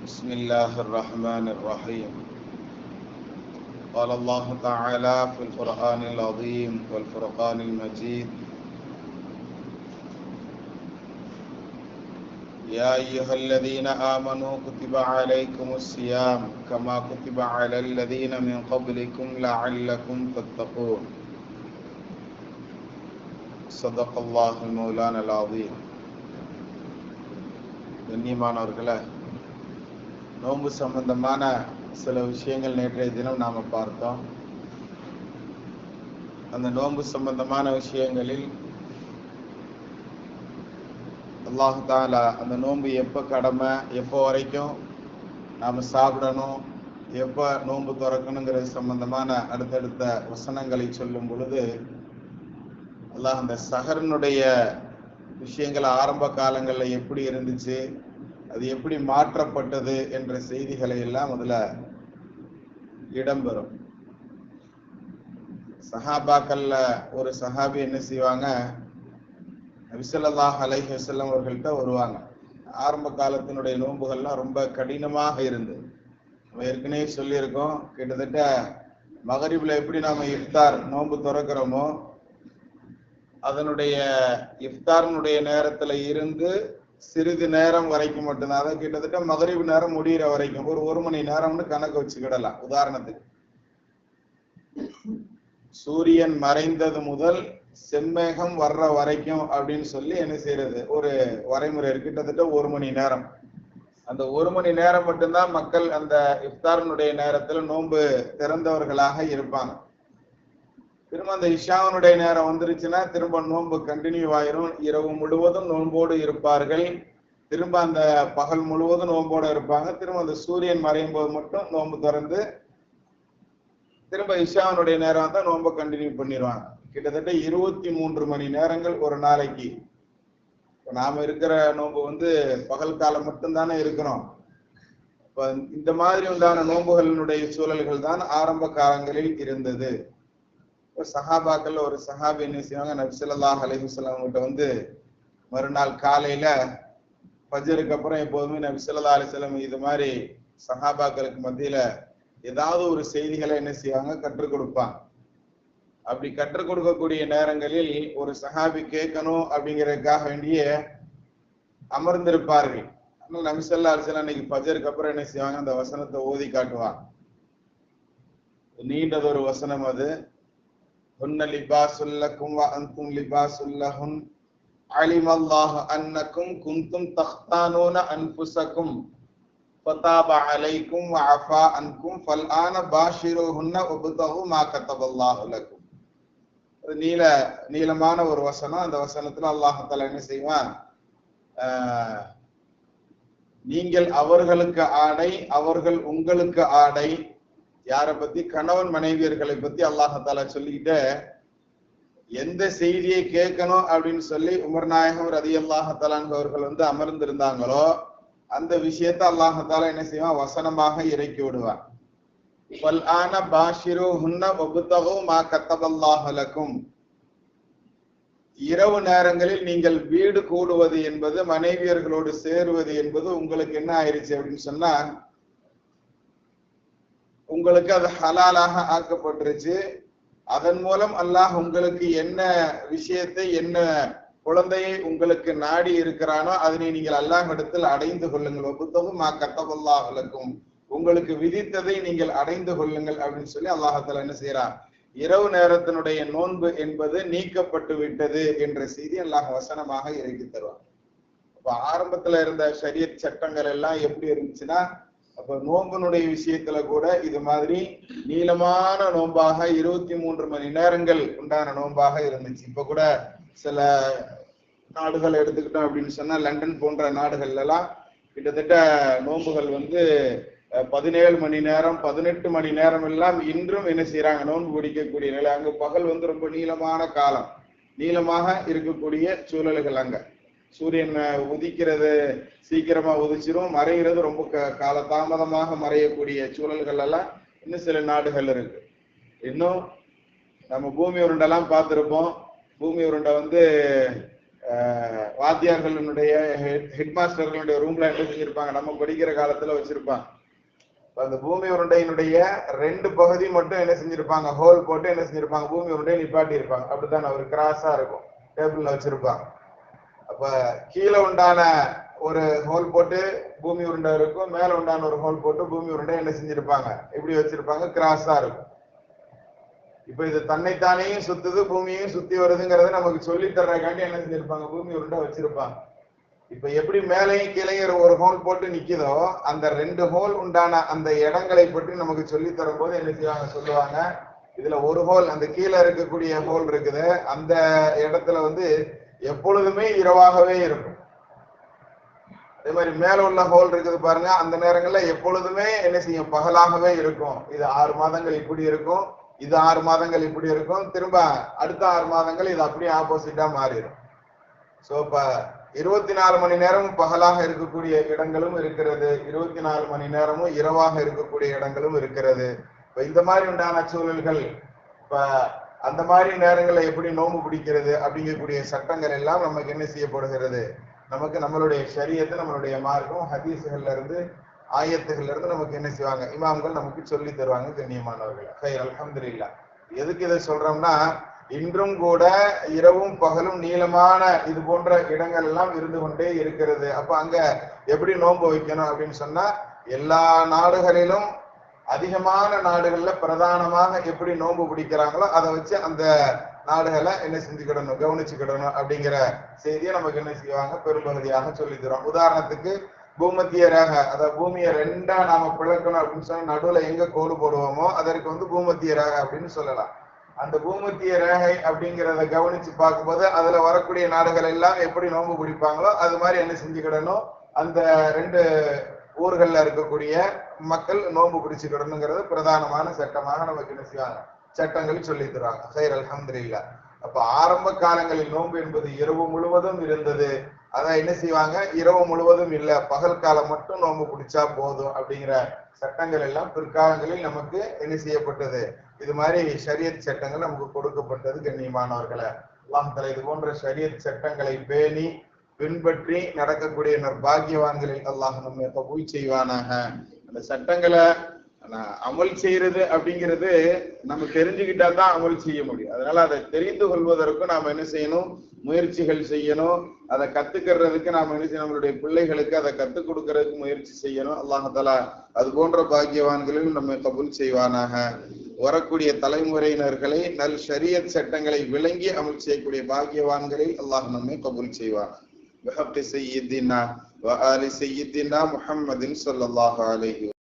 بسم الله الرحمن الرحيم. قال الله تعالى في القرآن العظيم والفرقان المجيد: يا أيها الذين آمنوا كتب عليكم الصيام كما كتب على الذين من قبلكم لعلكم تتقون. صدق الله المولانا العظيم. கண்ணியமானவர்களே, நோன்பு சம்பந்தமான சில விஷயங்கள் நேற்றைய தினம் நாம் பார்த்தோம். அந்த நோன்பு சம்பந்தமான விஷயங்களில் அல்லாஹ் தஆலா அந்த நோன்பு எப்போ கடமை, எப்போ வரைக்கும் நாம் சாப்பிடணும், எப்போ நோன்பு திறக்கணுங்கிறது சம்பந்தமான அடுத்தடுத்த வசனங்களை சொல்லும் பொழுது அல்லாஹ் அந்த சஹரினுடைய விஷயங்கள் ஆரம்ப காலங்களில் எப்படி இருந்துச்சு, அது எப்படி மாற்றப்பட்டது என்ற செய்திகளை எல்லாம் அதுல இடம்பெறும். சஹாபாக்கள்ல ஒரு சஹாபி என்ன செய்வாங்க, நபி ஸல்லல்லாஹு அலைஹி வஸல்லம் அவர்கள்ட்ட வருவாங்க. ஆரம்ப காலத்தினுடைய நோன்புகள்லாம் ரொம்ப கடினமாக இருந்தது. நம்ம ஏற்கனவே சொல்லியிருக்கோம், கிட்டத்தட்ட மகரிப்ல எப்படி நாம இஃப்தார் நோன்பு திறக்கிறோமோ அதனுடைய இஃப்தாரினுடைய நேரத்துல இருந்து சிறிது நேரம் வரைக்கும் மட்டும்தான், அதை கிட்டத்தட்ட மகரிப் நேரம் முடிகிற வரைக்கும் ஒரு மணி நேரம்னு கணக்கு வச்சுக்கிடலாம். உதாரணத்துக்கு சூரியன் மறைந்தது முதல் செம்மேகம் வர்ற வரைக்கும் அப்படின்னு சொல்லி என்ன செய்யறது, ஒரு வரைமுறை இருக்கு. கிட்டத்தட்ட ஒரு மணி நேரம், அந்த ஒரு மணி நேரம் மட்டும்தான் மக்கள் அந்த இஃப்தாரினுடைய நேரத்துல நோன்பு திறந்தவர்களாக இருப்பாங்க. திரும்ப அந்த இஷாவினுடைய நேரம் வந்துருச்சுன்னா திரும்ப நோன்பு கண்டினியூ ஆயிரும். இரவு முழுவதும் நோன்போடு இருப்பார்கள், திரும்ப அந்த பகல் முழுவதும் நோன்போடு இருப்பாங்க. திரும்ப அந்த சூரியன் மறையும் போது மட்டும் நோன்பு திறந்து திரும்ப இஷாவினுடைய நேரம் வந்தா நோன்பை கண்டினியூ பண்ணிடுவாங்க. கிட்டத்தட்ட 23 மணி நேரங்கள் ஒரு நாளைக்கு. நாம இருக்கிற நோன்பு பகல் காலம் மட்டும்தானே இருக்கிறோம். இப்ப இந்த மாதிரி உண்டான நோன்புகளினுடைய சூழல்கள் தான் ஆரம்ப காலங்களில் இருந்தது. சஹாபாக்கள் ஒரு சஹாபி என்ன செய்வாங்க, நபி ஸல்லல்லாஹு அலைஹி வஸல்லம் கிட்ட மறுநாள் காலையில ஃபஜ்ருக்கு அப்புறம் எப்போதுமே நபி ஸல்லல்லாஹு அலைஹி வஸல்லம் இது மாதிரி சஹாபாக்களுக்கு மத்தியில ஏதாவது ஒரு செய்திகளை என்ன செய்வாங்க, கற்றுக் கொடுப்பாங்க. அப்படி கற்றுக் கொடுக்கக்கூடிய நேரங்களில் ஒரு சஹாபி கேட்கணும் அப்படிங்கிறதுக்காக வேண்டிய அமர்ந்திருப்பார்கள். ஆனால் நபி ஸல்லல்லாஹு அலைஹி வஸல்லம் அன்னைக்கு ஃபஜ்ருக்கு அப்புறம் என்ன செய்வாங்க, அந்த வசனத்தை ஓதி காட்டுவாங்க. நீண்டதொரு வசனம் அது. ஹுன்ன லிபாசுல் லக்கும் வ அன்தும் லிபாசுல் லஹுன் அலிமல்லாஹு அன்னக்கும் குன்தும் தக்தானூன அன்ஃபுஸக்கும் ஃபதாப அலைக்கும் வ அஃபா அன்கும் ஃபல்ஆன பாஷிருஹுன்ன வப்தகு மா கதபல்லாஹு லக்கும். நீளமான ஒரு வசனம். அந்த வசனத்துல அல்லாஹ் தஆலா என்ன செய்வான், நீங்கள் அவர்களுக்கு ஆடை, அவர்கள் உங்களுக்கு ஆடை. யாரை பத்தி? கணவன் மனைவியர்களை பத்தி அல்லாஹ் தஆலா சொல்லிக்கிட்டு எந்த செய்தியை கேட்கணும் அப்படின்னு சொல்லி உமர் நாயகம் ரலியல்லாஹு தஆலா அவர்கள் அமர்ந்திருந்தாங்களோ அந்த விஷயத்தை அல்லாஹ் தஆலா என்ன செய்வான், வசனமாக இறக்கி விடுவான். வல்ஆன பாஷிருஹுன்ன வப்தகு மா கதபல்லாஹு லக்கும். இரவு நேரங்களில் நீங்கள் வீடு கூடுவது என்பது, மனைவியர்களோடு சேருவது என்பது உங்களுக்கு என்ன ஆயிடுச்சு அப்படின்னு சொன்னா, உங்களுக்கு அது ஹலாலாக ஆக்கப்பட்டுருச்சு. அதன் மூலம் அல்லாஹ் உங்களுக்கு என்ன விஷயத்தை, என்ன குழந்தையை உங்களுக்கு நாடி இருக்கிறானோ அதனை நீங்கள் அல்லாஹ் இடத்தில் அடைந்து கொள்ளுங்கள். வபுத்தகும் மா கத்தபல்லாஹு லக்கும், உங்களுக்கு விதித்ததை நீங்கள் அடைந்து கொள்ளுங்கள் அப்படின்னு சொல்லி அல்லாஹ் தஆலா என்ன செய்யறான், இரவு நேரத்தினுடைய நோன்பு என்பது நீக்கப்பட்டு விட்டது என்ற செய்தி அல்லாஹ் வசனமாக இறக்கி தருவான். அப்ப ஆரம்பத்துல இருந்த ஷரியத் சட்டங்கள் எல்லாம் எப்படி இருந்துச்சுன்னா, அப்ப நோம்பினுடைய விஷயத்துல கூட இது மாதிரி நீளமான நோன்பாக 23 மணி நேரங்கள் உண்டான நோன்பாக இருந்துச்சு. இப்ப கூட சில நாடுகள் எடுத்துக்கிட்டோம் அப்படின்னு சொன்னா, லண்டன் போன்ற நாடுகள்ல எல்லாம் கிட்டத்தட்ட நோன்புகள் 17 மணி நேரம் 18 மணி நேரம் எல்லாம் இன்றும் என்ன செய்யறாங்க, நோன்பு பிடிக்கக்கூடிய நிலை. அங்க பகல் ரொம்ப நீளமான காலம், நீளமாக இருக்கக்கூடிய சூழல்கள். அங்க சூரியன் உதிக்கிறது சீக்கிரமா உதிச்சிரும், மறைகிறது ரொம்ப காலதாமதமாக மறையக்கூடிய சூழல்கள் எல்லாம் இன்னும் சில நாடுகள் இருக்கு. இன்னும் நம்ம பூமி உருண்டெல்லாம் பார்த்திருப்போம். பூமி உருண்டை வாத்தியார்களுடைய ஹெட் மாஸ்டர்களுடைய ரூம்ல என்ன செஞ்சிருப்பாங்க, நம்ம படிக்கிற காலத்துல வச்சிருப்பாங்க. அந்த பூமி உருண்டையினுடைய 2 பகுதி மட்டும் என்ன செஞ்சிருப்பாங்க, ஹோல் போட்டு என்ன செஞ்சிருப்பாங்க, பூமி உருண்டையை நிப்பாட்டி இருப்பாங்க. அப்படித்தான் ஒரு கிராஸா இருக்கும், டேபிள்ல வச்சிருப்பாங்க. அப்ப கீழே உண்டான ஒரு ஹோல் போட்டு பூமி உருண்டை இருக்கும், மேல உண்டான ஒரு ஹோல் போட்டு பூமி உருண்டை என்ன செஞ்சிருப்பாங்க, இப்படி வச்சிருப்பாங்க, கிராஸா இருக்கும். இப்ப இது தன்னைத்தானையும் சுத்துது, பூமியையும் சுத்தி வருதுங்கிறத நமக்கு சொல்லி தர்றதுக்காண்டி என்ன செஞ்சிருப்பாங்க, பூமி உருண்டை வச்சிருப்பாங்க. இப்ப எப்படி மேலையும் கீழையும் ஒரு ஹோல் போட்டு நிக்குதோ, அந்த 2 ஹோல் உண்டான அந்த இடங்களை பற்றி நமக்கு சொல்லி தரும் போது என்ன செய்வாங்க, சொல்லுவாங்க, இதுல ஒரு ஹோல் அந்த கீழே இருக்கக்கூடிய ஹோல் இருக்குது, அந்த இடத்துல எப்பொழுதுமே இரவாகவே இருக்கும். அதே மாதிரி மேல உள்ள ஹோல் இருக்குது பாருங்க, அந்த நேரங்கள்ல எப்பொழுதுமே என்ன செய்யும், பகலாகவே இருக்கும். இது 6 மாதங்கள் இப்படி இருக்கும், இது 6 மாதங்கள் இப்படி இருக்கும், திரும்ப அடுத்த 6 மாதங்கள் இது அப்படியே ஆப்போசிட்டா மாறிடும். சோ இப்ப 24 மணி நேரமும் பகலாக இருக்கக்கூடிய இடங்களும் இருக்கிறது, 24 மணி நேரமும் இரவாக இருக்கக்கூடிய இடங்களும் இருக்கிறது. இப்ப இந்த மாதிரி உண்டான சூழல்கள், இப்ப அந்த மாதிரி நேரங்களில் எப்படி நோன்பு பிடிக்கிறது அப்படிங்கக்கூடிய சட்டங்கள் எல்லாம் நமக்கு என்ன செய்யப்படுகிறது, நமக்கு நம்மளுடைய ஷரியத்தை, நம்மளுடைய மார்க்கம், ஹதீசுகள்ல இருந்து, ஆயத்துகள்ல இருந்து நமக்கு என்ன செய்வாங்க, இமாம்கள் நமக்கு சொல்லி தருவாங்க. கண்ணியமானவர்கள், ஹைர் அல்ஹம்துலில்லாஹ். எதுக்கு இதை சொல்றோம்னா, இன்றும் கூட இரவும் பகலும் நீளமான இது போன்ற இடங்கள் எல்லாம் இருந்து கொண்டே இருக்கிறது. அப்ப அங்க எப்படி நோன்பு வைக்கணும் அப்படின்னு சொன்னா, எல்லா நாடுகளிலும் அதிகமான நாடுகள்ல பிரதானமாக எப்படி நோன்பு பிடிக்கிறாங்களோ அதை வச்சு அந்த நாடுகளை என்ன செஞ்சுக்கிடணும், கவனிச்சுக்கிடணும் அப்படிங்கிற செய்தியை நமக்கு என்ன செய்வாங்க, பெரும்பகுதியாக சொல்லி தருவோம். உதாரணத்துக்கு பூமத்திய ரேகை, அதாவது பூமியை 2ஆ நாம பிளக்கணும் அப்படின்னு சொன்னா நடுவுல எங்க கோடு போடுவோமோ அதற்கு பூமத்திய ரேகை அப்படின்னு சொல்லலாம். அந்த பூமத்திய ரேகை அப்படிங்கிறத கவனிச்சு பார்க்கும்போது அதுல வரக்கூடிய நாடுகள் எல்லாம் எப்படி நோன்பு பிடிப்பாங்களோ அது மாதிரி என்ன செஞ்சுக்கிடணும், அந்த 2 ஊர்கள்ல இருக்கக்கூடிய மக்கள் நோன்பு பிடிச்சுக்கிடணுங்கிறது பிரதானமான சட்டமாக நமக்கு என்ன செய்வாங்க, சட்டங்கள் சொல்லி தருவாங்க. ஹைர் அல்ஹம்துலில்லாஹ். அப்ப ஆரம்ப காலங்களில் நோன்பு என்பது இரவு முழுவதும் இருந்தது. அதான் என்ன செய்வாங்க, இரவு முழுவதும் இல்ல, பகல் காலம் மட்டும் நோன்பு பிடிச்சா போதும் அப்படிங்கிற சட்டங்கள் எல்லாம் பிற்காலங்களில் நமக்கு என்ன செய்யப்பட்டது, இது மாதிரி ஷரியத் சட்டங்கள் நமக்கு கொடுக்கப்பட்டது. கண்ணியமானவர்களை, அல்லாஹ் தஆலா இது போன்ற ஷரியத் சட்டங்களை பேணி பின்பற்றி நடக்கக்கூடிய பாக்கியவான்களில் அல்லாஹ் நம்மை கபூல் செய்வானாக. அந்த சட்டங்களை அமல் செய்யறது அப்படிங்கிறது நம்ம தெரிஞ்சுக்கிட்டா தான் அமல் செய்ய முடியும். அதனால அதை தெரிந்து கொள்வதற்கும் நாம என்ன செய்யணும், முயற்சிகள் செய்யணும். அதை கத்துக்கிறதுக்கு நாம என்ன செய்யணும், நம்மளுடைய பிள்ளைகளுக்கு அதை கத்துக் கொடுக்கறதுக்கு முயற்சி செய்யணும். அல்லாஹ் தஆலா அது போன்ற பாக்கியவான்களில் நம்மை கபூல் செய்வானாக. வரக்கூடிய தலைமுறையினர்களை நல் ஷரியத் சட்டங்களை விளங்கி அமல் செய்யக்கூடிய பாக்கியவான்களில் அல்லாஹ் நம்மை கபூல் செய்வான். بحق سيدنا وآل سيدنا محمد صلى الله عليه